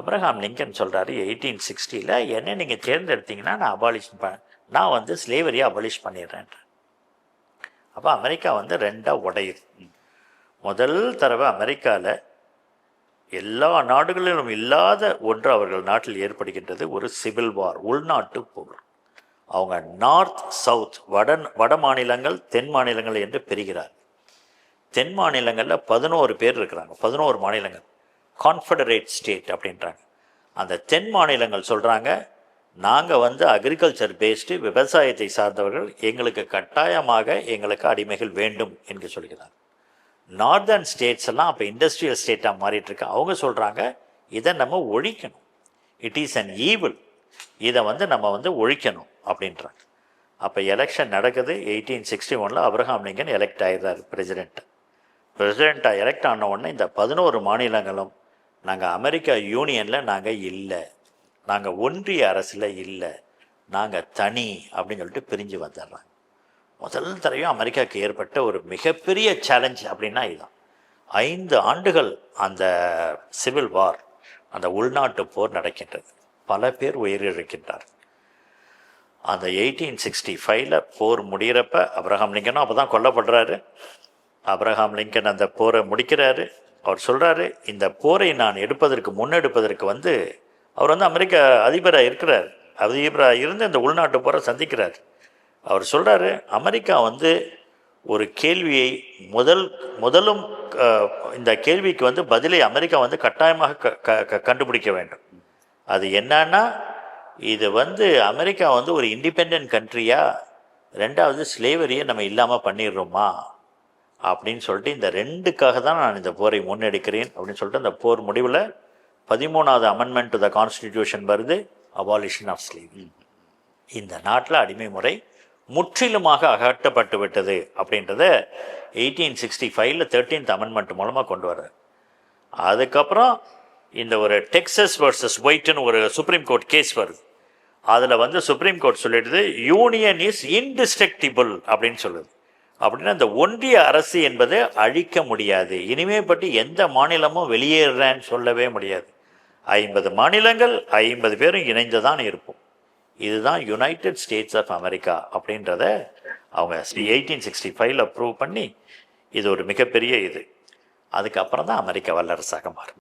Abraham Lincoln சொல்கிறாரு 1860 என்ன நீங்கள் தேர்ந்தெடுத்தீங்கன்னா நான் வந்து ஸ்லேவரியை அபாலிஷ் பண்ணிடுறேன். அப்போ அமெரிக்கா வந்து ரெண்டாக உடையுது. முதல் தடவை அமெரிக்காவில் எல்லா நாடுகளிலும் இல்லாத ஒன்று அவர்கள் நாட்டில் ஏற்படுகின்றது, ஒரு சிவில் வார், உள்நாட்டு போர். அவங்க நார்த் சவுத், வட மாநிலங்கள் தென் மாநிலங்கள் என்று பிரிகிறார். தென் மாநிலங்களில் 11 பேர் இருக்கிறாங்க, 11 மாநிலங்கள், கான்ஃபெடரேட் ஸ்டேட் அப்படின்றாங்க. அந்த தென் மாநிலங்கள் சொல்கிறாங்க, நாங்கள் வந்து அக்ரிகல்ச்சர் பேஸ்டு, விவசாயத்தை சார்ந்தவர்கள், எங்களுக்கு கட்டாயமாக எங்களுக்கு அடிமைகள் வேண்டும் என்று சொல்கிறார். நார்தர்ன் ஸ்டேட்ஸ் எல்லாம் அப்போ இண்டஸ்ட்ரியல் ஸ்டேட்டாக மாறிட்டுருக்கு. அவங்க சொல்கிறாங்க, இதை நம்ம ஒழிக்கணும், இட் இஸ் அன் ஈவில், இதை வந்து நம்ம வந்து ஒழிக்கணும் அப்படின்றாங்க. அப்போ எலெக்ஷன் நடக்குது. 1861 அப்ரஹாம் லிங்கன் எலெக்ட் ஆகிடுறாரு பிரசிடெண்ட்டாக எலெக்ட் ஆன உடனே இந்த 11 மாநிலங்களும் நாங்கள் அமெரிக்கா யூனியனில் நாங்கள் இல்லை, நாங்கள் ஒன்றிய அரசில் இல்லை, நாங்கள் தனி அப்படின்னு சொல்லிட்டு பிரிஞ்சு வந்துடுறாங்க. முதல் தடவையும் அமெரிக்காவுக்கு ஏற்பட்ட ஒரு மிகப்பெரிய சேலஞ்ச் அப்படின்னா இதுதான். 5 ஆண்டுகள் அந்த சிவில் வார், அந்த உள்நாட்டு போர் நடக்கின்றது. பல பேர் உயிரிழக்கின்றார். அந்த 1865 போர் முடிகிறப்ப அப்ரஹாம் லிங்கனும் அப்போ தான் கொல்லப்படுறாரு. அப்ரஹாம் லிங்கன் அந்த போரை முடிக்கிறாரு. அவர் சொல்கிறாரு, இந்த போரை நான் முன்னெடுப்பதற்கு வந்து அவர் வந்து அமெரிக்க அதிபராக இருக்கிறார். அதிபராக இருந்து இந்த உள்நாட்டு போரை சந்திக்கிறார். அவர் சொல்கிறாரு, அமெரிக்கா வந்து ஒரு கேள்வியை முதலும் இந்த கேள்விக்கு வந்து பதிலை அமெரிக்கா வந்து கட்டாயமாக கண்டுபிடிக்க வேண்டும். அது என்னன்னா, இது வந்து அமெரிக்கா வந்து ஒரு இண்டிபெண்ட் கண்ட்ரியா, ரெண்டாவது ஸ்லேவரியை நம்ம இல்லாமல் பண்ணிடுறோமா அப்படின்னு சொல்லிட்டு, இந்த ரெண்டுக்காக தான் நான் இந்த போரை முன்னெடுக்கிறேன் அப்படின்னு சொல்லிட்டு, அந்த போர் முடிவில் 13வது அமெண்ட்மெண்ட் டு த கான்ஸ்டிடியூஷன் வருது, அபாலிஷன் ஆஃப் ஸ்லேவரி. இந்த நாட்டில் அடிமை முறை முற்றிலுமாக அகற்றப்பட்டு விட்டது அப்படின்றத 1865 13th அமெண்ட்மெண்ட் மூலமாக கொண்டு வர்றார். அதுக்கப்புறம் இந்த ஒரு டெக்ஸஸ் வர்சஸ் ஒயிட்னு ஒரு சுப்ரீம் கோர்ட் கேஸ் வருது. அதில் வந்து சுப்ரீம் கோர்ட் சொல்லிடுது, யூனியன் இஸ் இன்டிஸ்ட்ரக்டிபிள் அப்படின்னு சொல்லுது. அப்படின்னா இந்த ஒன்றிய அரசு என்பதை அழிக்க முடியாது, இனிமே பற்றி எந்த மாநிலமும் வெளியேறேன்னு சொல்லவே முடியாது. 50 மாநிலங்கள் 50 பேரும் இணைந்து தான் இருப்போம். இதுதான் யுனைடெட் ஸ்டேட்ஸ் ஆஃப் அமெரிக்கா அப்படின்றத அவங்க 1865 ப்ரூவ் பண்ணி, இது ஒரு மிகப்பெரிய இது. அதுக்கப்புறம் தான் அமெரிக்கா வல்லரசாக மாறும்.